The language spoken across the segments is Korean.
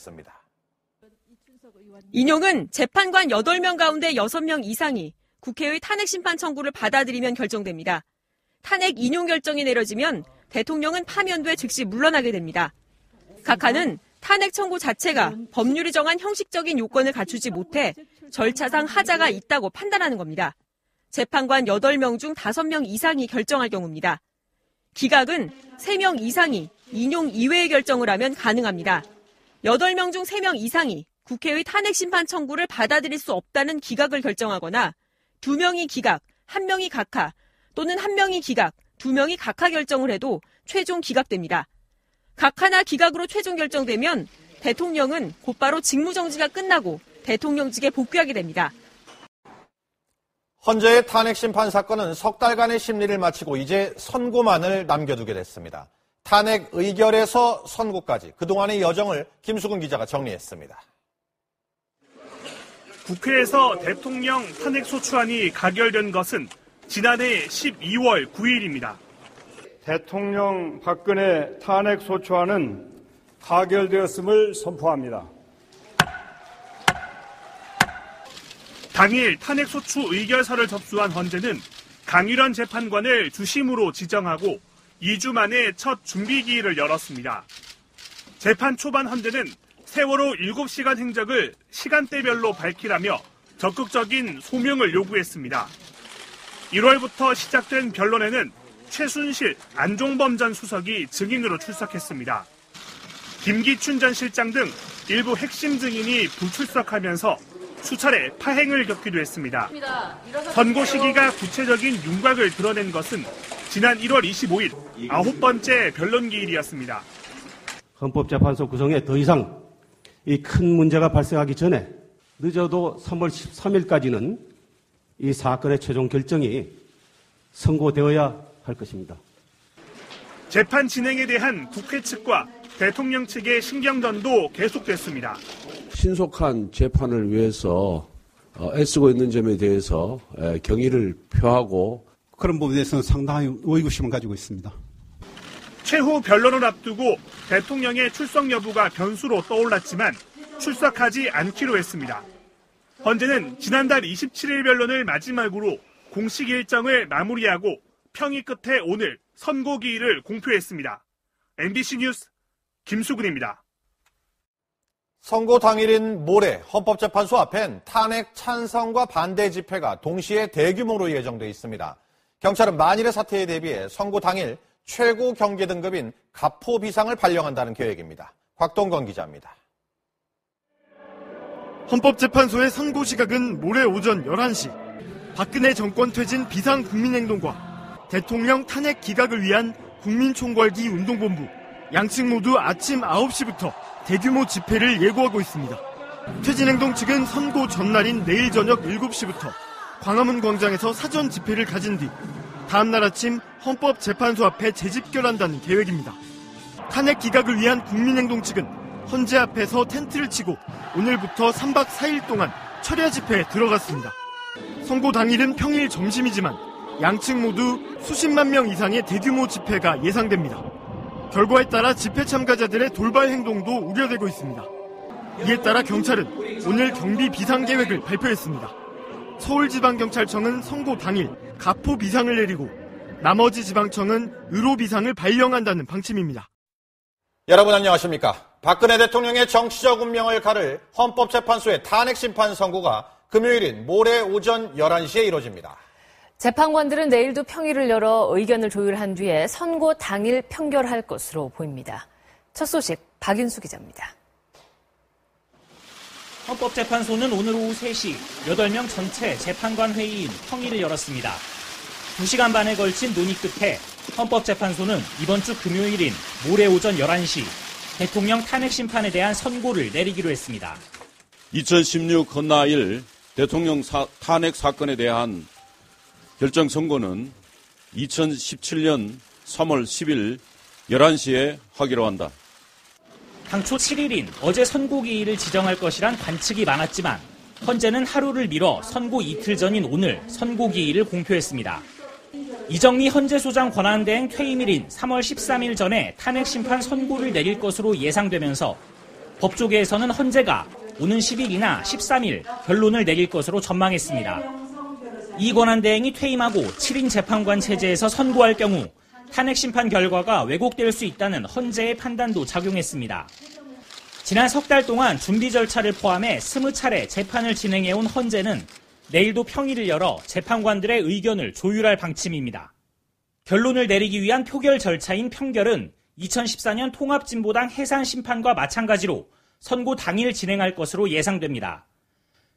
전했습니다. 인용은 재판관 8명 가운데 6명 이상이 국회의 탄핵 심판 청구를 받아들이면 결정됩니다. 탄핵 인용 결정이 내려지면 대통령은 파면돼 즉시 물러나게 됩니다. 각하는 탄핵 청구 자체가 법률이 정한 형식적인 요건을 갖추지 못해 절차상 하자가 있다고 판단하는 겁니다. 재판관 8명 중 5명 이상이 결정할 경우입니다. 기각은 3명 이상이 인용 이외의 결정을 하면 가능합니다. 8명 중 3명 이상이 국회의 탄핵 심판 청구를 받아들일 수 없다는 기각을 결정하거나 2명이 기각, 1명이 각하 또는 1명이 기각, 2명이 각하 결정을 해도 최종 기각됩니다. 각하나 기각으로 최종 결정되면 대통령은 곧바로 직무정지가 끝나고 대통령직에 복귀하게 됩니다. 헌재의 탄핵 심판 사건은 석 달간의 심리를 마치고 이제 선고만을 남겨두게 됐습니다. 탄핵 의결에서 선고까지 그동안의 여정을 김수근 기자가 정리했습니다. 국회에서 대통령 탄핵소추안이 가결된 것은 지난해 12월 9일입니다. 대통령 박근혜 탄핵소추안은 가결되었음을 선포합니다. 당일 탄핵소추 의결서를 접수한 헌재는 강일원 재판관을 주심으로 지정하고 2주 만에 첫 준비기일을 열었습니다. 재판 초반 헌재는 세월호 7시간 행적을 시간대별로 밝히라며 적극적인 소명을 요구했습니다. 1월부터 시작된 변론에는 최순실, 안종범 전 수석이 증인으로 출석했습니다. 김기춘 전 실장 등 일부 핵심 증인이 불출석하면서 수차례 파행을 겪기도 했습니다. 선고 시기가 구체적인 윤곽을 드러낸 것은 지난 1월 25일 9번째 변론기일이었습니다. 헌법재판소 구성에 더 이상 이 큰 문제가 발생하기 전에 늦어도 3월 13일까지는 이 사건의 최종 결정이 선고되어야 할 것입니다. 재판 진행에 대한 국회 측과 대통령 측의 신경전도 계속됐습니다. 신속한 재판을 위해서 애쓰고 있는 점에 대해서 경의를 표하고 그런 부분에 대해서는 상당히 의구심을 가지고 있습니다. 최후 변론을 앞두고 대통령의 출석 여부가 변수로 떠올랐지만 출석하지 않기로 했습니다. 헌재는 지난달 27일 변론을 마지막으로 공식 일정을 마무리하고 평의 끝에 오늘 선고기일을 공표했습니다. MBC 뉴스 김수근입니다. 선고 당일인 모레 헌법재판소 앞엔 탄핵 찬성과 반대 집회가 동시에 대규모로 예정돼 있습니다. 경찰은 만일의 사태에 대비해 선고 당일 최고 경계 등급인 가포 비상을 발령한다는 계획입니다. 곽동건 기자입니다. 헌법재판소의 선고 시각은 모레 오전 11시. 박근혜 정권 퇴진 비상국민행동과 대통령 탄핵 기각을 위한 국민총궐기 운동본부 양측 모두 아침 9시부터 대규모 집회를 예고하고 있습니다. 퇴진행동 측은 선고 전날인 내일 저녁 7시부터 광화문 광장에서 사전 집회를 가진 뒤 다음날 아침 헌법재판소 앞에 재집결한다는 계획입니다. 탄핵 기각을 위한 국민행동 측은 헌재 앞에서 텐트를 치고 오늘부터 3박 4일 동안 철야 집회에 들어갔습니다. 선고 당일은 평일 점심이지만 양측 모두 수십만 명 이상의 대규모 집회가 예상됩니다. 결과에 따라 집회 참가자들의 돌발 행동도 우려되고 있습니다. 이에 따라 경찰은 오늘 경비 비상 계획을 발표했습니다. 서울지방경찰청은 선고 당일 가포 비상을 내리고 나머지 지방청은 의로 비상을 발령한다는 방침입니다. 여러분 안녕하십니까? 박근혜 대통령의 정치적 운명을 가를 헌법재판소의 탄핵심판 선고가 금요일인 모레 오전 11시에 이뤄집니다. 재판관들은 내일도 평의를 열어 의견을 조율한 뒤에 선고 당일 평결할 것으로 보입니다. 첫 소식 박윤수 기자입니다. 헌법재판소는 오늘 오후 3시 8명 전체 재판관 회의인 평의를 열었습니다. 2시간 반에 걸친 논의 끝에 헌법재판소는 이번 주 금요일인 모레 오전 11시 대통령 탄핵 심판에 대한 선고를 내리기로 했습니다. 2016 헌나일 대통령 탄핵 사건에 대한 결정 선고는 2017년 3월 10일 11시에 하기로 한다. 당초 7일인 어제 선고기일을 지정할 것이란 관측이 많았지만 헌재는 하루를 미뤄 선고 이틀 전인 오늘 선고기일을 공표했습니다. 이정미 헌재소장 권한대행 퇴임일인 3월 13일 전에 탄핵심판 선고를 내릴 것으로 예상되면서 법조계에서는 헌재가 오는 10일이나 13일 결론을 내릴 것으로 전망했습니다. 이 권한대행이 퇴임하고 7인 재판관 체제에서 선고할 경우 탄핵 심판 결과가 왜곡될 수 있다는 헌재의 판단도 작용했습니다. 지난 석 달 동안 준비 절차를 포함해 20차례 재판을 진행해온 헌재는 내일도 평일을 열어 재판관들의 의견을 조율할 방침입니다. 결론을 내리기 위한 표결 절차인 평결은 2014년 통합진보당 해산심판과 마찬가지로 선고 당일 진행할 것으로 예상됩니다.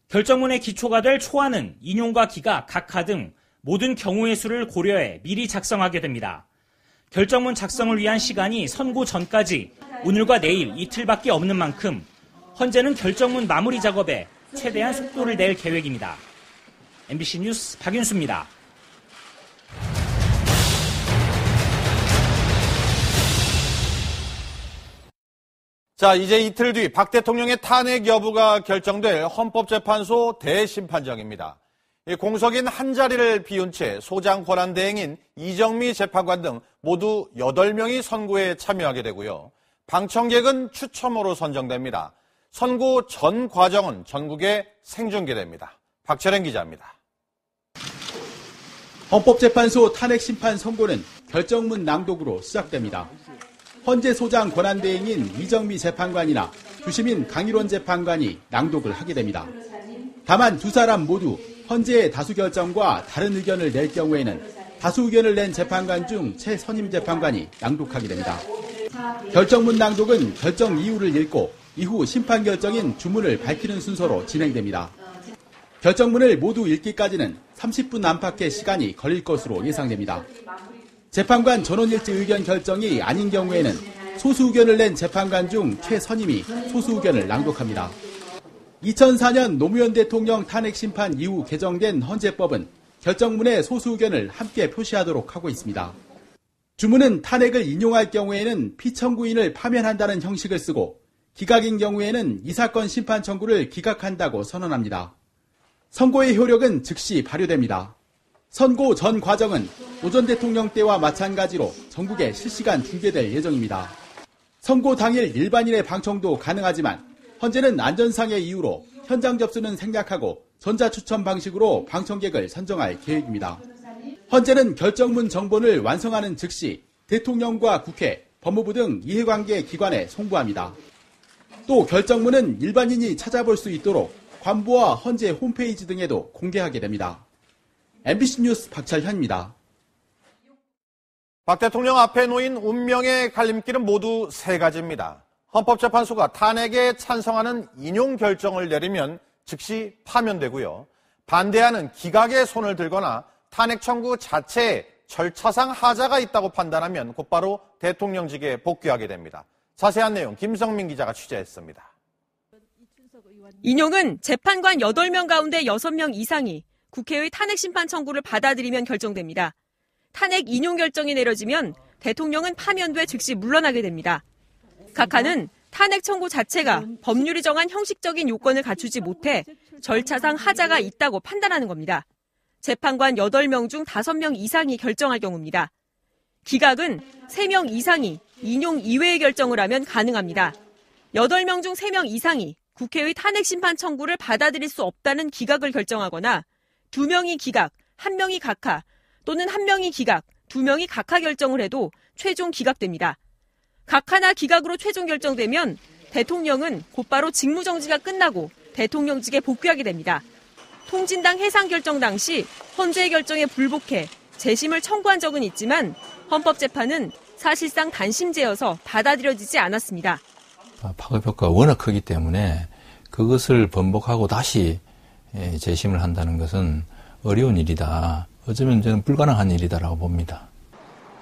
결정문의 기초가 될 초안은 인용과 기각, 각하 등 모든 경우의 수를 고려해 미리 작성하게 됩니다. 결정문 작성을 위한 시간이 선고 전까지 오늘과 내일 이틀밖에 없는 만큼 헌재는 결정문 마무리 작업에 최대한 속도를 낼 계획입니다. MBC 뉴스 박윤수입니다. 자, 이제 이틀 뒤 박 대통령의 탄핵 여부가 결정될 헌법재판소 대심판정입니다. 공석인 한 자리를 비운 채 소장 권한대행인 이정미 재판관 등 모두 8명이 선고에 참여하게 되고요. 방청객은 추첨으로 선정됩니다. 선고 전 과정은 전국에 생중계됩니다. 박철행 기자입니다. 헌법재판소 탄핵심판 선고는 결정문 낭독으로 시작됩니다. 헌재 소장 권한대행인 이정미 재판관이나 주심인 강일원 재판관이 낭독을 하게 됩니다. 다만 두 사람 모두 헌재의 다수 결정과 다른 의견을 낼 경우에는 다수 의견을 낸 재판관 중 최선임 재판관이 낭독하게 됩니다. 결정문 낭독은 결정 이유를 읽고 이후 심판 결정인 주문을 밝히는 순서로 진행됩니다. 결정문을 모두 읽기까지는 30분 안팎의 시간이 걸릴 것으로 예상됩니다. 재판관 전원일치 의견 결정이 아닌 경우에는 소수 의견을 낸 재판관 중 최선임이 소수 의견을 낭독합니다. 2004년 노무현 대통령 탄핵 심판 이후 개정된 헌재법은 결정문에 소수 의견을 함께 표시하도록 하고 있습니다. 주문은 탄핵을 인용할 경우에는 피청구인을 파면한다는 형식을 쓰고 기각인 경우에는 이 사건 심판 청구를 기각한다고 선언합니다. 선고의 효력은 즉시 발효됩니다. 선고 전 과정은 오 전 대통령 때와 마찬가지로 전국에 실시간 중계될 예정입니다. 선고 당일 일반인의 방청도 가능하지만 헌재는 안전상의 이유로 현장 접수는 생략하고 전자추첨 방식으로 방청객을 선정할 계획입니다. 헌재는 결정문 정본을 완성하는 즉시 대통령과 국회, 법무부 등 이해관계 기관에 송부합니다. 또 결정문은 일반인이 찾아볼 수 있도록 관보와 헌재 홈페이지 등에도 공개하게 됩니다. MBC 뉴스 박철현입니다. 박 대통령 앞에 놓인 운명의 갈림길은 모두 세 가지입니다. 헌법재판소가 탄핵에 찬성하는 인용 결정을 내리면 즉시 파면되고요. 반대하는 기각의 손을 들거나 탄핵 청구 자체에 절차상 하자가 있다고 판단하면 곧바로 대통령직에 복귀하게 됩니다. 자세한 내용 김성민 기자가 취재했습니다. 인용은 재판관 8명 가운데 6명 이상이 국회의 탄핵 심판 청구를 받아들이면 결정됩니다. 탄핵 인용 결정이 내려지면 대통령은 파면돼 즉시 물러나게 됩니다. 각하는 탄핵 청구 자체가 법률이 정한 형식적인 요건을 갖추지 못해 절차상 하자가 있다고 판단하는 겁니다. 재판관 8명 중 5명 이상이 결정할 경우입니다. 기각은 3명 이상이 인용 이외의 결정을 하면 가능합니다. 8명 중 3명 이상이 국회의 탄핵 심판 청구를 받아들일 수 없다는 기각을 결정하거나 2명이 기각, 1명이 각하 또는 1명이 기각, 2명이 각하 결정을 해도 최종 기각됩니다. 각하나 기각으로 최종 결정되면 대통령은 곧바로 직무정지가 끝나고 대통령직에 복귀하게 됩니다. 통진당 해상 결정 당시 헌재의 결정에 불복해 재심을 청구한 적은 있지만 헌법재판은 사실상 단심제여서 받아들여지지 않았습니다. 파급 효과가 워낙 크기 때문에 그것을 번복하고 다시 재심을 한다는 것은 어려운 일이다. 어쩌면 저는 불가능한 일이다라고 봅니다.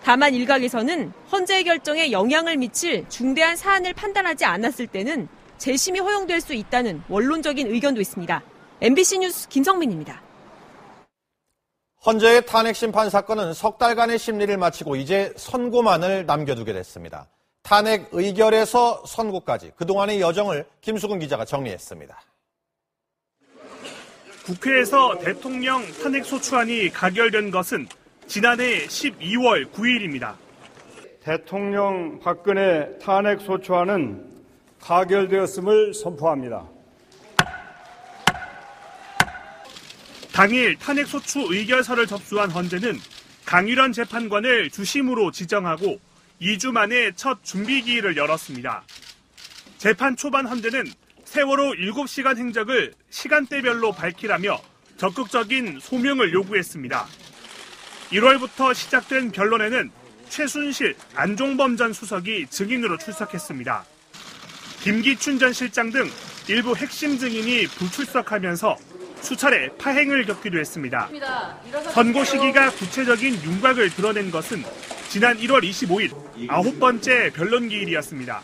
다만 일각에서는 헌재의 결정에 영향을 미칠 중대한 사안을 판단하지 않았을 때는 재심이 허용될 수 있다는 원론적인 의견도 있습니다. MBC 뉴스 김성민입니다. 헌재의 탄핵 심판 사건은 석 달간의 심리를 마치고 이제 선고만을 남겨두게 됐습니다. 탄핵 의결에서 선고까지 그동안의 여정을 김수근 기자가 정리했습니다. 국회에서 대통령 탄핵소추안이 가결된 것은 지난해 12월 9일입니다. 대통령 박근혜 탄핵소추안은 가결되었음을 선포합니다. 당일 탄핵소추 의결서를 접수한 헌재는 강일원 재판관을 주심으로 지정하고 2주 만에 첫 준비기일을 열었습니다. 재판 초반 헌재는 세월호 7시간 행적을 시간대별로 밝히라며 적극적인 소명을 요구했습니다. 1월부터 시작된 변론에는 최순실, 안종범 전 수석이 증인으로 출석했습니다. 김기춘 전 실장 등 일부 핵심 증인이 불출석하면서 수차례 파행을 겪기도 했습니다. 선고 시기가 구체적인 윤곽을 드러낸 것은 지난 1월 25일 9번째 변론기일이었습니다.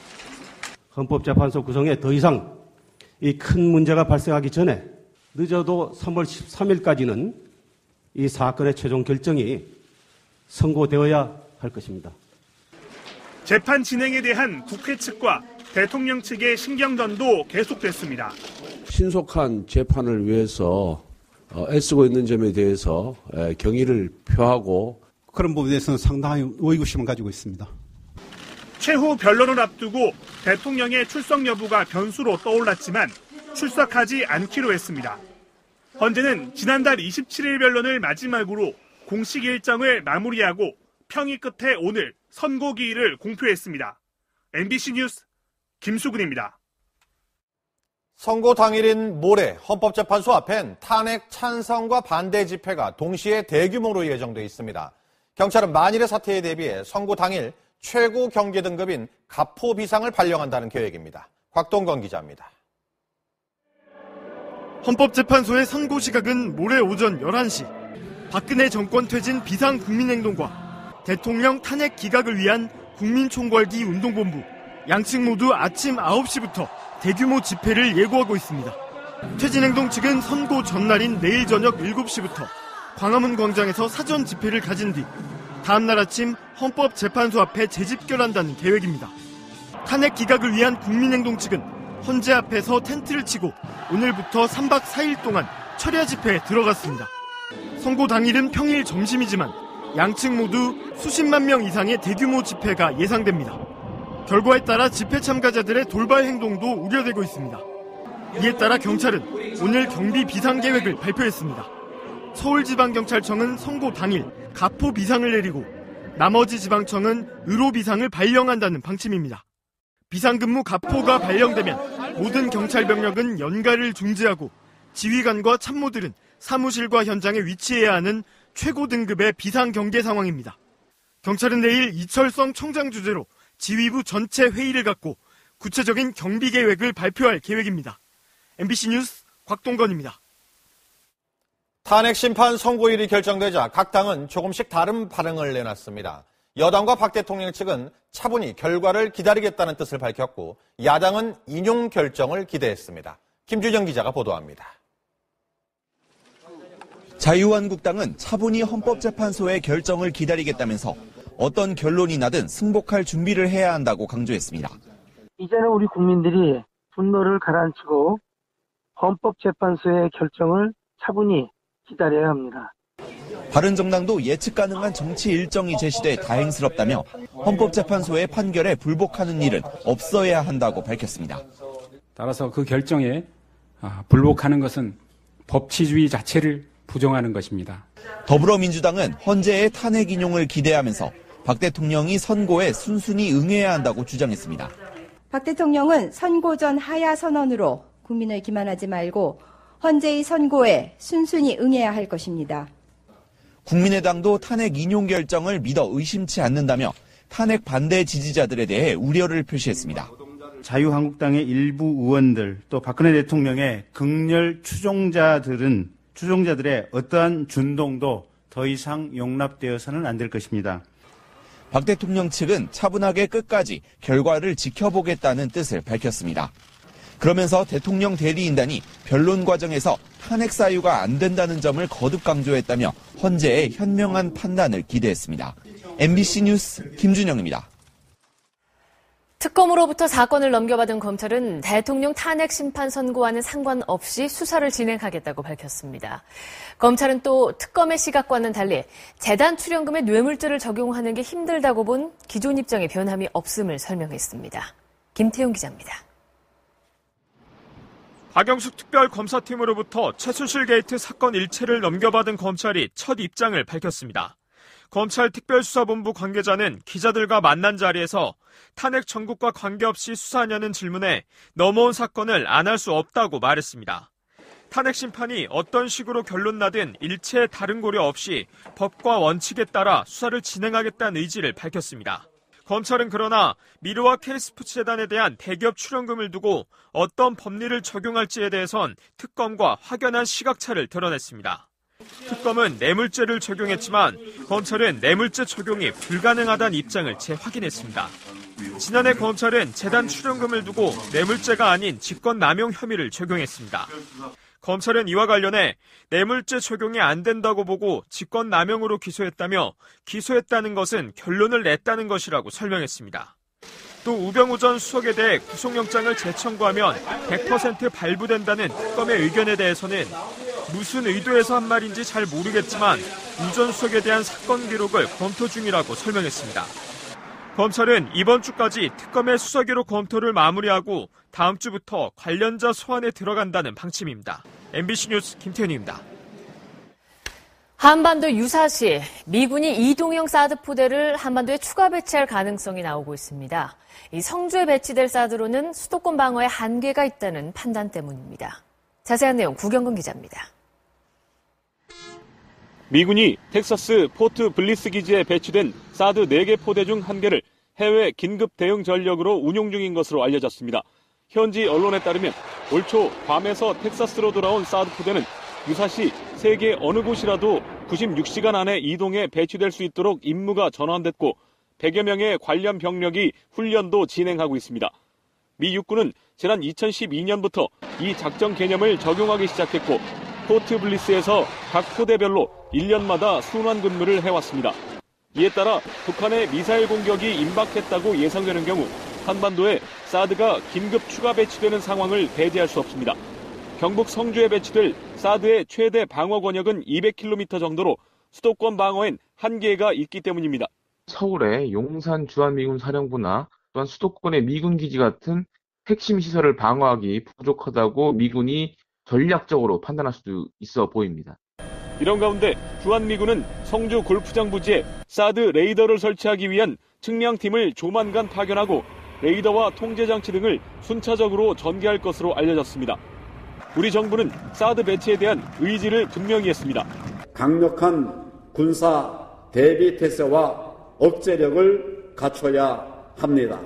헌법재판소 구성에 더 이상 이 큰 문제가 발생하기 전에 늦어도 3월 13일까지는 이 사건의 최종 결정이 선고되어야 할 것입니다. 재판 진행에 대한 국회 측과 대통령 측의 신경전도 계속됐습니다. 신속한 재판을 위해서 애쓰고 있는 점에 대해서 경의를 표하고 그런 부분에 대해서는 상당히 의구심을 가지고 있습니다. 최후 변론을 앞두고 대통령의 출석 여부가 변수로 떠올랐지만 출석하지 않기로 했습니다. 헌재는 지난달 27일 변론을 마지막으로 공식 일정을 마무리하고 평의 끝에 오늘 선고기일을 공표했습니다. MBC 뉴스 김수근입니다. 선고 당일인 모레 헌법재판소 앞엔 탄핵 찬성과 반대 집회가 동시에 대규모로 예정돼 있습니다. 경찰은 만일의 사태에 대비해 선고 당일 최고 경계 등급인 가포 비상을 발령한다는 계획입니다. 곽동건 기자입니다. 헌법재판소의 선고 시각은 모레 오전 11시. 박근혜 정권 퇴진 비상국민행동과 대통령 탄핵 기각을 위한 국민총궐기 운동본부, 양측 모두 아침 9시부터 대규모 집회를 예고하고 있습니다. 퇴진행동 측은 선고 전날인 내일 저녁 7시부터 광화문 광장에서 사전 집회를 가진 뒤 다음날 아침 헌법재판소 앞에 재집결한다는 계획입니다. 탄핵 기각을 위한 국민행동 측은 헌재 앞에서 텐트를 치고 오늘부터 3박 4일 동안 철야 집회에 들어갔습니다. 선고 당일은 평일 점심이지만 양측 모두 수십만 명 이상의 대규모 집회가 예상됩니다. 결과에 따라 집회 참가자들의 돌발 행동도 우려되고 있습니다. 이에 따라 경찰은 오늘 경비 비상 계획을 발표했습니다. 서울지방경찰청은 선고 당일 가포 비상을 내리고 나머지 지방청은 의로 비상을 발령한다는 방침입니다. 비상근무 가포가 발령되면 모든 경찰 병력은 연가를 중지하고 지휘관과 참모들은 사무실과 현장에 위치해야 하는 최고 등급의 비상경계 상황입니다. 경찰은 내일 이철성 청장 주재로 지휘부 전체 회의를 갖고 구체적인 경비 계획을 발표할 계획입니다. MBC 뉴스 곽동건입니다. 탄핵 심판 선고일이 결정되자 각 당은 조금씩 다른 반응을 내놨습니다. 여당과 박 대통령 측은 차분히 결과를 기다리겠다는 뜻을 밝혔고 야당은 인용 결정을 기대했습니다. 김준영 기자가 보도합니다. 자유한국당은 차분히 헌법재판소의 결정을 기다리겠다면서 어떤 결론이 나든 승복할 준비를 해야 한다고 강조했습니다. 이제는 우리 국민들이 분노를 가라앉히고 헌법재판소의 결정을 차분히 기다려야 합니다. 바른정당도 예측 가능한 정치 일정이 제시돼 다행스럽다며 헌법재판소의 판결에 불복하는 일은 없어야 한다고 밝혔습니다. 따라서 그 결정에 불복하는 것은 법치주의 자체를 부정하는 것입니다. 더불어민주당은 헌재의 탄핵 인용을 기대하면서 박 대통령이 선고에 순순히 응해야 한다고 주장했습니다. 박 대통령은 선고 전 하야 선언으로 국민을 기만하지 말고 헌재의 선고에 순순히 응해야 할 것입니다. 국민의당도 탄핵 인용 결정을 믿어 의심치 않는다며 탄핵 반대 지지자들에 대해 우려를 표시했습니다. 자유한국당의 일부 의원들 또 박근혜 대통령의 극렬 추종자들의 어떠한 준동도 더 이상 용납되어서는 안 될 것입니다. 박 대통령 측은 차분하게 끝까지 결과를 지켜보겠다는 뜻을 밝혔습니다. 그러면서 대통령 대리인단이 변론 과정에서 탄핵 사유가 안 된다는 점을 거듭 강조했다며 헌재의 현명한 판단을 기대했습니다. MBC 뉴스 김준영입니다. 특검으로부터 사건을 넘겨받은 검찰은 대통령 탄핵 심판 선고와는 상관없이 수사를 진행하겠다고 밝혔습니다. 검찰은 또 특검의 시각과는 달리 재단 출연금의 뇌물죄를 적용하는 게 힘들다고 본 기존 입장에 변함이 없음을 설명했습니다. 김태용 기자입니다. 박영숙 특별검사팀으로부터 최순실 게이트 사건 일체를 넘겨받은 검찰이 첫 입장을 밝혔습니다. 검찰 특별수사본부 관계자는 기자들과 만난 자리에서 탄핵 전국과 관계없이 수사하냐는 질문에 넘어온 사건을 안 할 수 없다고 말했습니다. 탄핵 심판이 어떤 식으로 결론 나든 일체의 다른 고려 없이 법과 원칙에 따라 수사를 진행하겠다는 의지를 밝혔습니다. 검찰은 그러나 미르와 K스포츠재단에 대한 대기업 출연금을 두고 어떤 법리를 적용할지에 대해선 특검과 확연한 시각차를 드러냈습니다. 특검은 뇌물죄를 적용했지만 검찰은 뇌물죄 적용이 불가능하다는 입장을 재확인했습니다. 지난해 검찰은 재단 출연금을 두고 뇌물죄가 아닌 직권남용 혐의를 적용했습니다. 검찰은 이와 관련해 뇌물죄 적용이 안 된다고 보고 직권남용으로 기소했다며 기소했다는 것은 결론을 냈다는 것이라고 설명했습니다. 또 우병우 전 수석에 대해 구속영장을 재청구하면 100% 발부된다는 특검의 의견에 대해서는 무슨 의도에서 한 말인지 잘 모르겠지만 우 전 수석에 대한 사건 기록을 검토 중이라고 설명했습니다. 검찰은 이번 주까지 특검의 수사기록 검토를 마무리하고 다음 주부터 관련자 소환에 들어간다는 방침입니다. MBC 뉴스 김태현입니다. 한반도 유사시 미군이 이동형 사드 포대를 한반도에 추가 배치할 가능성이 나오고 있습니다. 이 성주에 배치될 사드로는 수도권 방어에 한계가 있다는 판단 때문입니다. 자세한 내용 구경근 기자입니다. 미군이 텍사스 포트 블리스 기지에 배치된 사드 4개 포대 중 1개를 해외 긴급 대응 전력으로 운용 중인 것으로 알려졌습니다. 현지 언론에 따르면 올 초 괌에서 텍사스로 돌아온 사드 포대는 유사시 세계 어느 곳이라도 96시간 안에 이동해 배치될 수 있도록 임무가 전환됐고 100여 명의 관련 병력이 훈련도 진행하고 있습니다. 미 육군은 지난 2012년부터 이 작전 개념을 적용하기 시작했고 포트 블리스에서 각 포대별로 1년마다 순환 근무를 해왔습니다. 이에 따라 북한의 미사일 공격이 임박했다고 예상되는 경우 한반도에 사드가 긴급 추가 배치되는 상황을 배제할 수 없습니다. 경북 성주에 배치될 사드의 최대 방어 권역은 200km 정도로 수도권 방어엔 한계가 있기 때문입니다. 서울의 용산 주한미군 사령부나 또한 수도권의 미군 기지 같은 핵심 시설을 방어하기 부족하다고 미군이 전략적으로 판단할 수도 있어 보입니다. 이런 가운데 주한미군은 성주 골프장 부지에 사드 레이더를 설치하기 위한 측량팀을 조만간 파견하고 레이더와 통제장치 등을 순차적으로 전개할 것으로 알려졌습니다. 우리 정부는 사드 배치에 대한 의지를 분명히 했습니다. 강력한 군사 대비 태세와 억제력을 갖춰야 합니다.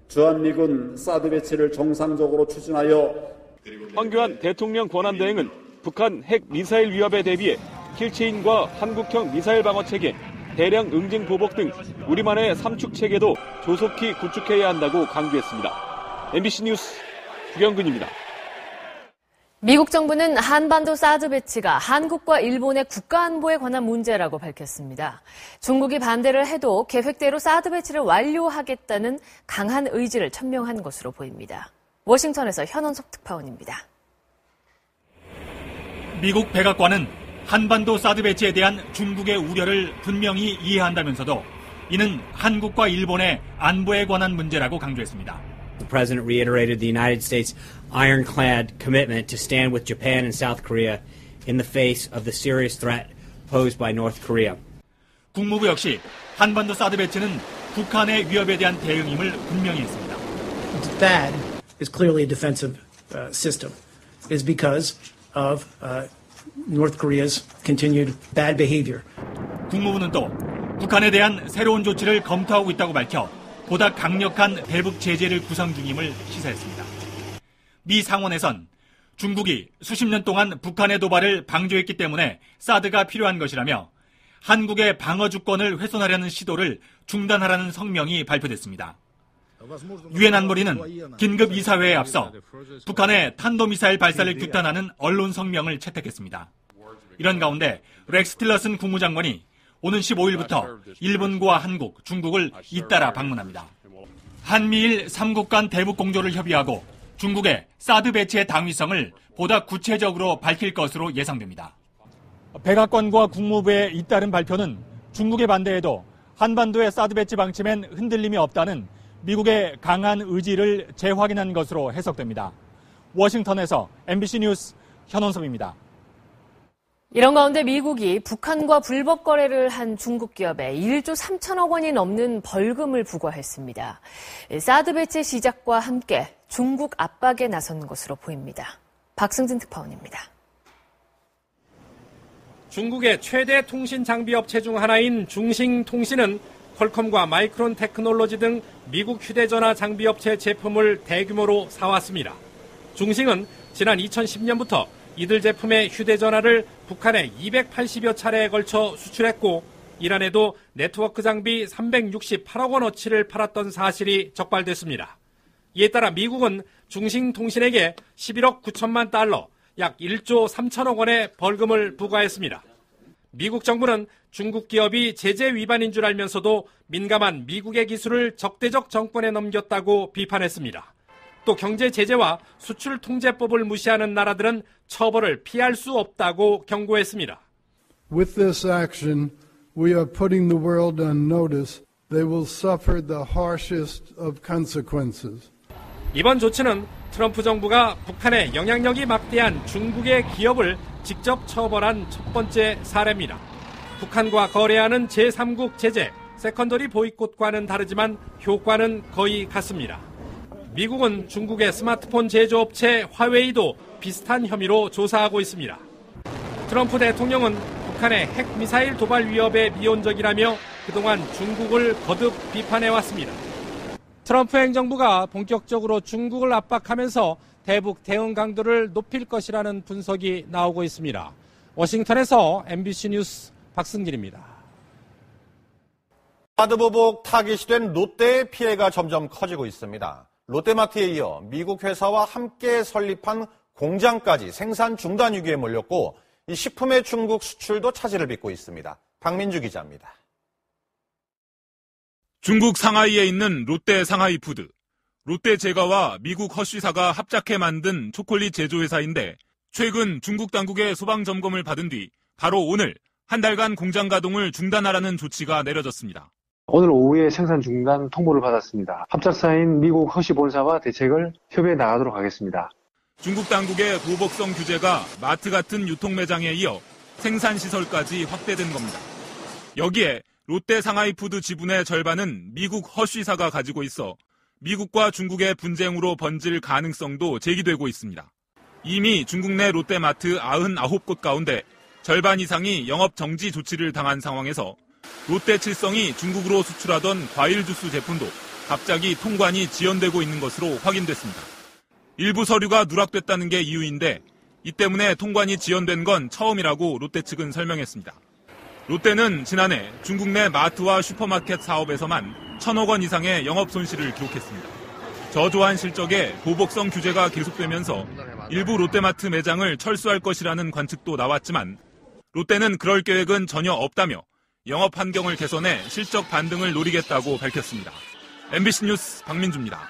주한미군 사드 배치를 정상적으로 추진하여 황교안 대통령 권한대행은 북한 핵 미사일 위협에 대비해 킬체인과 한국형 미사일 방어 체계, 대량 응징 보복 등 우리만의 삼축 체계도 조속히 구축해야 한다고 강조했습니다. MBC 뉴스 구경근입니다. 미국 정부는 한반도 사드 배치가 한국과 일본의 국가 안보에 관한 문제라고 밝혔습니다. 중국이 반대를 해도 계획대로 사드 배치를 완료하겠다는 강한 의지를 천명한 것으로 보입니다. 워싱턴에서 현원석 특파원입니다. 미국 백악관은 한반도 사드 배치에 대한 중국의 우려를 분명히 이해한다면서도 이는 한국과 일본의 안보에 관한 문제라고 강조했습니다. The president reiterated the United States' ironclad commitment to stand with Japan and South Korea in the face of the serious threat posed by North Korea. 국무부 역시 한반도 사드 배치는 북한의 위협에 대한 대응임을 분명히 했습니다. THAAD is clearly a defensive system. It is because of North Korea's continued bad behavior. 국무부는 또 북한에 대한 새로운 조치를 검토하고 있다고 밝혀 보다 강력한 대북 제재를 구상 중임을 시사했습니다. 미 상원에선 중국이 수십 년 동안 북한의 도발을 방조했기 때문에 사드가 필요한 것이라며 한국의 방어 주권을 훼손하려는 시도를 중단하라는 성명이 발표됐습니다. 유엔 안보리는 긴급 이사회에 앞서 북한의 탄도미사일 발사를 규탄하는 언론 성명을 채택했습니다. 이런 가운데 렉스 틸러슨 국무장관이 오는 15일부터 일본과 한국, 중국을 잇따라 방문합니다. 한미일 3국 간 대북 공조를 협의하고 중국의 사드 배치의 당위성을 보다 구체적으로 밝힐 것으로 예상됩니다. 백악관과 국무부의 잇따른 발표는 중국의 반대에도 한반도의 사드 배치 방침엔 흔들림이 없다는 미국의 강한 의지를 재확인한 것으로 해석됩니다. 워싱턴에서 MBC 뉴스 현원섭입니다. 이런 가운데 미국이 북한과 불법 거래를 한 중국 기업에 1조 3천억 원이 넘는 벌금을 부과했습니다. 사드 배치 시작과 함께 중국 압박에 나선 것으로 보입니다. 박승진 특파원입니다. 중국의 최대 통신 장비 업체 중 하나인 중싱통신은 퀄컴과 마이크론 테크놀로지 등 미국 휴대전화 장비 업체 제품을 대규모로 사왔습니다. 중싱은 지난 2010년부터 이들 제품의 휴대전화를 북한에 280여 차례에 걸쳐 수출했고 이란에도 네트워크 장비 368억 원어치를 팔았던 사실이 적발됐습니다. 이에 따라 미국은 중싱통신에게 11억 9천만 달러, 약 1조 3천억 원의 벌금을 부과했습니다. 미국 정부는 중국 기업이 제재 위반인 줄 알면서도 민감한 미국의 기술을 적대적 정권에 넘겼다고 비판했습니다. 또 경제 제재와 수출 통제법을 무시하는 나라들은 처벌을 피할 수 없다고 경고했습니다. With this action, we are putting the world on notice. They will suffer the harshest of consequences. 이번 조치는 트럼프 정부가 북한의 영향력이 막대한 중국의 기업을 직접 처벌한 첫 번째 사례입니다. 북한과 거래하는 제3국 제재, 세컨더리 보이콧과는 다르지만 효과는 거의 같습니다. 미국은 중국의 스마트폰 제조업체 화웨이도 비슷한 혐의로 조사하고 있습니다. 트럼프 대통령은 북한의 핵미사일 도발 위협에 미온적이라며 그동안 중국을 거듭 비판해왔습니다. 트럼프 행정부가 본격적으로 중국을 압박하면서 대북 대응 강도를 높일 것이라는 분석이 나오고 있습니다. 워싱턴에서 MBC 뉴스 박승길입니다. 카드 보복 타깃이 된 롯데의 피해가 점점 커지고 있습니다. 롯데마트에 이어 미국 회사와 함께 설립한 공장까지 생산 중단 위기에 몰렸고 이 식품의 중국 수출도 차질을 빚고 있습니다. 박민주 기자입니다. 중국 상하이에 있는 롯데 상하이푸드. 롯데 제과와 미국 허쉬사가 합작해 만든 초콜릿 제조회사인데 최근 중국 당국의 소방 점검을 받은 뒤 바로 오늘 한 달간 공장 가동을 중단하라는 조치가 내려졌습니다. 오늘 오후에 생산 중단 통보를 받았습니다. 합작사인 미국 허쉬 본사와 대책을 협의해 나가도록 하겠습니다. 중국 당국의 보복성 규제가 마트 같은 유통 매장에 이어 생산 시설까지 확대된 겁니다. 여기에 롯데 상하이푸드 지분의 절반은 미국 허쉬사가 가지고 있어 미국과 중국의 분쟁으로 번질 가능성도 제기되고 있습니다. 이미 중국 내 롯데마트 99곳 가운데 절반 이상이 영업 정지 조치를 당한 상황에서 롯데 칠성이 중국으로 수출하던 과일 주스 제품도 갑자기 통관이 지연되고 있는 것으로 확인됐습니다. 일부 서류가 누락됐다는 게 이유인데 이 때문에 통관이 지연된 건 처음이라고 롯데 측은 설명했습니다. 롯데는 지난해 중국 내 마트와 슈퍼마켓 사업에서만 1,000억 원 이상의 영업 손실을 기록했습니다. 저조한 실적에 보복성 규제가 계속되면서 일부 롯데마트 매장을 철수할 것이라는 관측도 나왔지만 롯데는 그럴 계획은 전혀 없다며 영업 환경을 개선해 실적 반등을 노리겠다고 밝혔습니다. MBC 뉴스 박민주입니다.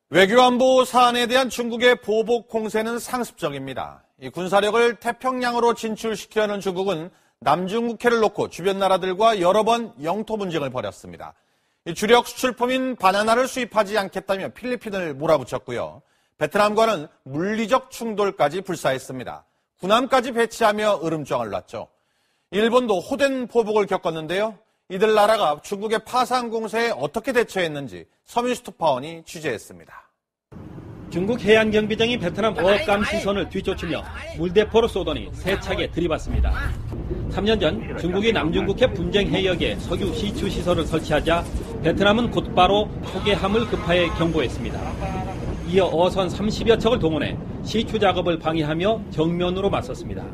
외교안보 사안에 대한 중국의 보복 공세는 상습적입니다. 이 군사력을 태평양으로 진출시키려는 중국은 남중국해를 놓고 주변 나라들과 여러 번 영토 분쟁을 벌였습니다. 이 주력 수출품인 바나나를 수입하지 않겠다며 필리핀을 몰아붙였고요. 베트남과는 물리적 충돌까지 불사했습니다. 군함까지 배치하며 으름장을 놨죠. 일본도 호된 보복을 겪었는데요. 이들 나라가 중국의 파상 공세에 어떻게 대처했는지 서민수 특파원이 취재했습니다. 중국 해안경비정이 베트남 어업감 시선을 뒤쫓으며 물대포로 쏘더니 세차게 들이받습니다. 3년 전 중국이 남중국해 분쟁 해역에 석유 시추 시설을 설치하자 베트남은 곧바로 포개함을 급하게 경고했습니다. 이어 어선 30여 척을 동원해 시추 작업을 방해하며 정면으로 맞섰습니다.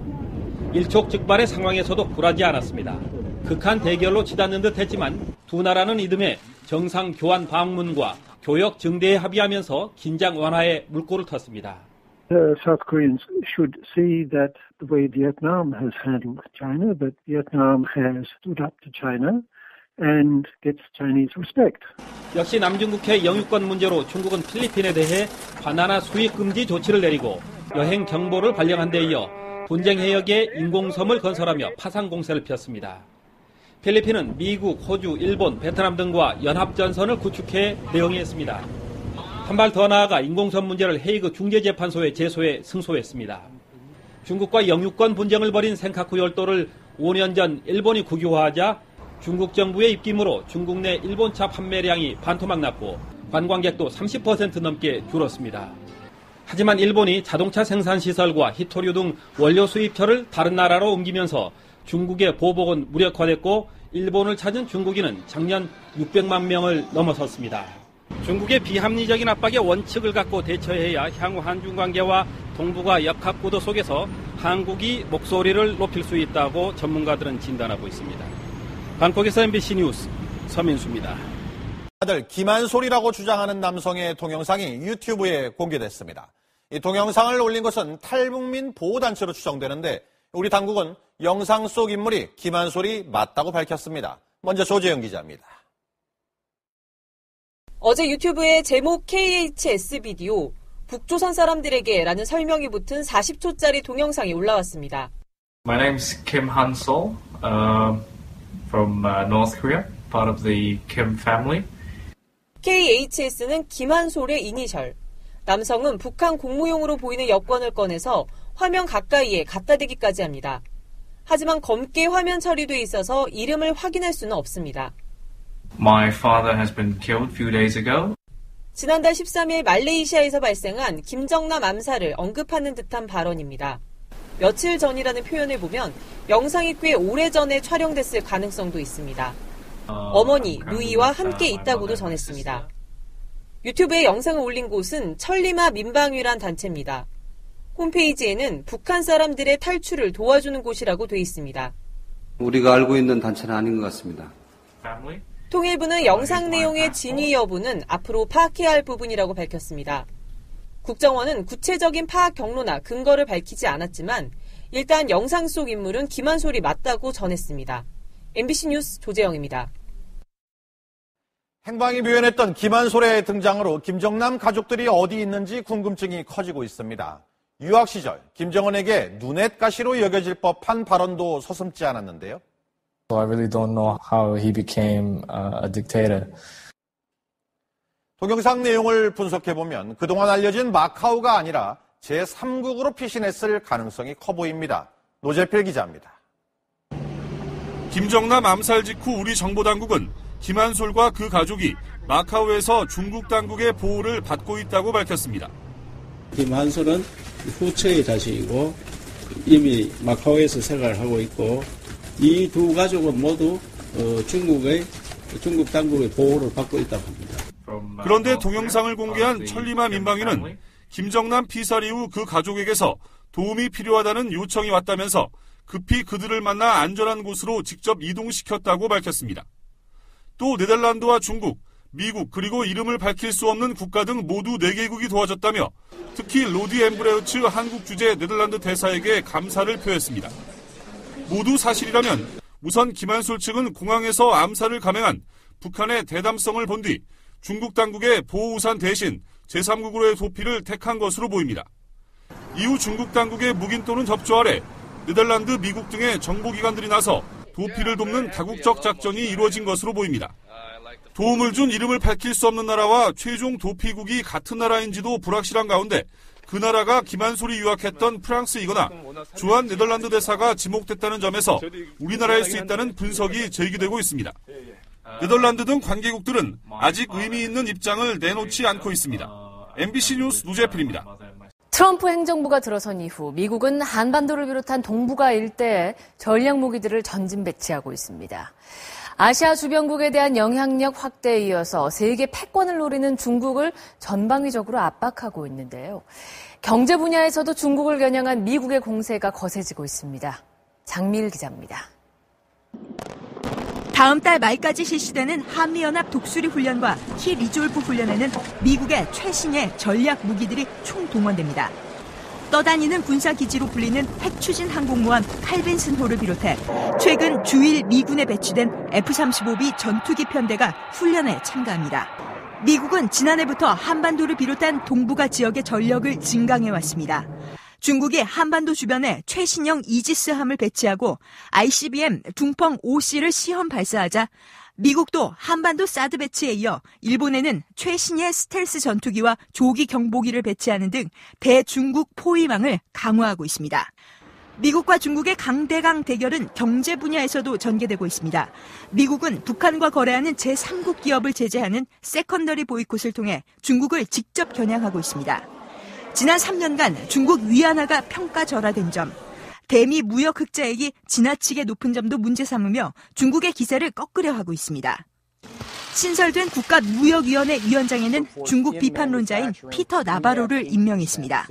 일촉즉발의 상황에서도 굴하지 않았습니다. 극한 대결로 치닫는 듯 했지만 두 나라는 이듬해 정상 교환 방문과 교역 증대에 합의하면서 긴장 완화에 물꼬를 텄습니다. South Koreans should see that the way Vietnam has handled China, that Vietnam has stood up to China and gets Chinese respect. 역시 남중국해 영유권 문제로 중국은 필리핀에 대해 바나나 수입 금지 조치를 내리고 여행 경보를 발령한 데 이어 분쟁 해역에 인공섬을 건설하며 파상 공세를 폈습니다. 필리핀은 미국, 호주, 일본, 베트남 등과 연합전선을 구축해 대응했습니다. 한 발 더 나아가 인공섬 문제를 헤이그 중재재판소에 제소해 승소했습니다. 중국과 영유권 분쟁을 벌인 센카쿠 열도를 5년 전 일본이 국유화하자 중국 정부의 입김으로 중국 내 일본차 판매량이 반토막 났고 관광객도 30% 넘게 줄었습니다. 하지만 일본이 자동차 생산시설과 히토류 등 원료 수입처를 다른 나라로 옮기면서 중국의 보복은 무력화됐고 일본을 찾은 중국인은 작년 600만 명을 넘어섰습니다. 중국의 비합리적인 압박의 원칙을 갖고 대처해야 향후 한중 관계와 동북아 역학구도 속에서 한국이 목소리를 높일 수 있다고 전문가들은 진단하고 있습니다. 방콕에서 MBC 뉴스 서민수입니다. 아들 김한솔이라고 주장하는 남성의 동영상이 유튜브에 공개됐습니다. 이 동영상을 올린 것은 탈북민 보호단체로 추정되는데 우리 당국은 영상 속 인물이 김한솔이 맞다고 밝혔습니다. 먼저 조재영 기자입니다. 어제 유튜브에 제목 KHS 비디오, 북조선 사람들에게 라는 설명이 붙은 40초짜리 동영상이 올라왔습니다. My name is Kim Han-sol from North Korea, part of the Kim family. KHS는 김한솔의 이니셜. 남성은 북한 공무용으로 보이는 여권을 꺼내서 화면 가까이에 갖다 대기까지 합니다. 하지만 검게 화면 처리돼 있어서 이름을 확인할 수는 없습니다. My father has been killed a few days ago. 지난달 13일 말레이시아에서 발생한 김정남 암살을 언급하는 듯한 발언입니다. 며칠 전이라는 표현을 보면 영상이 꽤 오래전에 촬영됐을 가능성도 있습니다. 어머니, 누이와 함께 있다고도 전했습니다. 유튜브에 영상을 올린 곳은 천리마 민방위란 단체입니다. 홈페이지에는 북한 사람들의 탈출을 도와주는 곳이라고 돼 있습니다. 우리가 알고 있는 단체는 아닌 것 같습니다. 통일부는 영상 내용의 진위 여부는 앞으로 파악해야 할 부분이라고 밝혔습니다. 국정원은 구체적인 파악 경로나 근거를 밝히지 않았지만 일단 영상 속 인물은 김한솔이 맞다고 전했습니다. MBC 뉴스 조재영입니다. 행방이 묘연했던 김한솔의 등장으로 김정남 가족들이 어디 있는지 궁금증이 커지고 있습니다. 유학 시절 김정은에게 눈엣가시로 여겨질 법한 발언도 서슴지 않았는데요. I really don't know how he became a dictator. 동영상 내용을 분석해보면 그동안 알려진 마카오가 아니라 제3국으로 피신했을 가능성이 커 보입니다. 노재필 기자입니다. 김정남 암살 직후 우리 정보당국은 김한솔과 그 가족이 마카오에서 중국 당국의 보호를 받고 있다고 밝혔습니다. 김한솔은 후처의 자식이고 이미 마카오에서 생활을 하고 있고 이 두 가족은 모두 중국 당국의 보호를 받고 있다고 합니다. 그런데 동영상을 공개한 천리마 민방위는 김정남 피살 이후 그 가족에게서 도움이 필요하다는 요청이 왔다면서 급히 그들을 만나 안전한 곳으로 직접 이동시켰다고 밝혔습니다. 또 네덜란드와 중국, 미국 그리고 이름을 밝힐 수 없는 국가 등 모두 4개국이 도와줬다며 특히 로디 엠브레우츠 한국 주재 네덜란드 대사에게 감사를 표했습니다. 모두 사실이라면 우선 김한솔 측은 공항에서 암살을 감행한 북한의 대담성을 본 뒤 중국 당국의 보호우산 대신 제3국으로의 도피를 택한 것으로 보입니다. 이후 중국 당국의 묵인 또는 협조 아래 네덜란드, 미국 등의 정보기관들이 나서 도피를 돕는 다국적 작전이 이루어진 것으로 보입니다. 도움을 준 이름을 밝힐 수 없는 나라와 최종 도피국이 같은 나라인지도 불확실한 가운데 그 나라가 김한솔이 유학했던 프랑스이거나 주한 네덜란드 대사가 지목됐다는 점에서 우리나라일 수 있다는 분석이 제기되고 있습니다. 네덜란드 등 관계국들은 아직 의미 있는 입장을 내놓지 않고 있습니다. MBC 뉴스 노재필입니다. 트럼프 행정부가 들어선 이후 미국은 한반도를 비롯한 동북아 일대에 전략 무기들을 전진 배치하고 있습니다. 아시아 주변국에 대한 영향력 확대에 이어서 세계 패권을 노리는 중국을 전방위적으로 압박하고 있는데요. 경제 분야에서도 중국을 겨냥한 미국의 공세가 거세지고 있습니다. 장미일 기자입니다. 다음 달 말까지 실시되는 한미연합 독수리 훈련과 키 리졸프 훈련에는 미국의 최신의 전략 무기들이 총동원됩니다. 떠다니는 군사기지로 불리는 핵추진 항공모함 칼빈슨호를 비롯해 최근 주일 미군에 배치된 F-35B 전투기 편대가 훈련에 참가합니다. 미국은 지난해부터 한반도를 비롯한 동북아 지역의 전력을 증강해왔습니다. 중국이 한반도 주변에 최신형 이지스함을 배치하고 ICBM 둥펑 5C를 시험 발사하자 미국도 한반도 사드 배치에 이어 일본에는 최신의 스텔스 전투기와 조기 경보기를 배치하는 등 대중국 포위망을 강화하고 있습니다. 미국과 중국의 강대강 대결은 경제 분야에서도 전개되고 있습니다. 미국은 북한과 거래하는 제3국 기업을 제재하는 세컨더리 보이콧을 통해 중국을 직접 겨냥하고 있습니다. 지난 3년간 중국 위안화가 평가절하된 점, 대미 무역 흑자액이 지나치게 높은 점도 문제 삼으며 중국의 기세를 꺾으려 하고 있습니다. 신설된 국가무역위원회 위원장에는 중국 비판론자인 피터 나바로를 임명했습니다.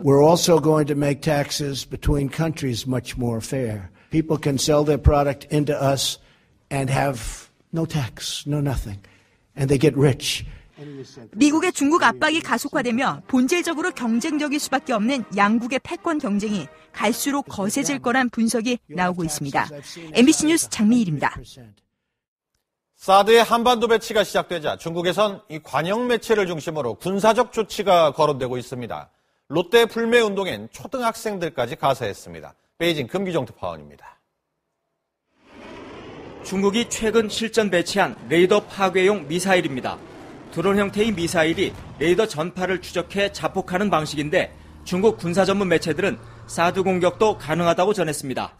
We're also going to make taxes between countries much more fair. People can sell their product into us and have no tax, no nothing, and they get rich. 미국의 중국 압박이 가속화되며 본질적으로 경쟁적일 수밖에 없는 양국의 패권 경쟁이 갈수록 거세질 거란 분석이 나오고 있습니다. MBC 뉴스 장미일입니다. 사드의 한반도 배치가 시작되자 중국에선 이 관영 매체를 중심으로 군사적 조치가 거론되고 있습니다. 롯데 불매운동엔 초등학생들까지 가세했습니다. 베이징 금기종 특파원입니다. 중국이 최근 실전 배치한 레이더 파괴용 미사일입니다. 드론 형태의 미사일이 레이더 전파를 추적해 자폭하는 방식인데 중국 군사 전문 매체들은 사드 공격도 가능하다고 전했습니다.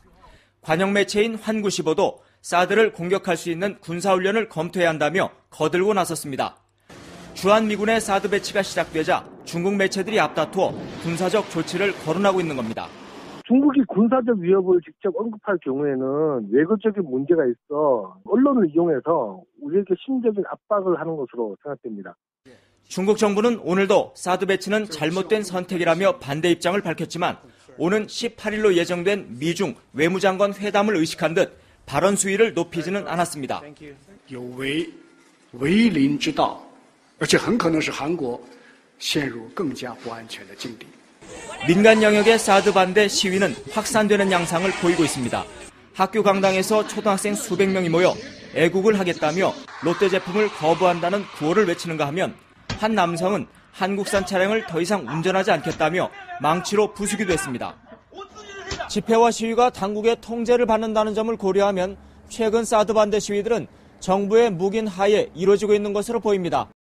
관영 매체인 환구시보도 사드를 공격할 수 있는 군사훈련을 검토해야 한다며 거들고 나섰습니다. 주한미군의 사드 배치가 시작되자 중국 매체들이 앞다투어 군사적 조치를 거론하고 있는 겁니다. 중국이 군사적 위협을 직접 언급할 경우에는 외교적인 문제가 있어 언론을 이용해서 우리에게 심리적인 압박을 하는 것으로 생각됩니다. 중국 정부는 오늘도 사드 배치는 잘못된 선택이라며 반대 입장을 밝혔지만 오는 18일로 예정된 미중 외무장관 회담을 의식한 듯 발언 수위를 높이지는 않았습니다. 민간 영역의 사드 반대 시위는 확산되는 양상을 보이고 있습니다. 학교 강당에서 초등학생 수백 명이 모여 애국을 하겠다며 롯데 제품을 거부한다는 구호를 외치는가 하면 한 남성은 한국산 차량을 더 이상 운전하지 않겠다며 망치로 부수기도 했습니다. 집회와 시위가 당국의 통제를 받는다는 점을 고려하면 최근 사드 반대 시위들은 정부의 묵인 하에 이루어지고 있는 것으로 보입니다.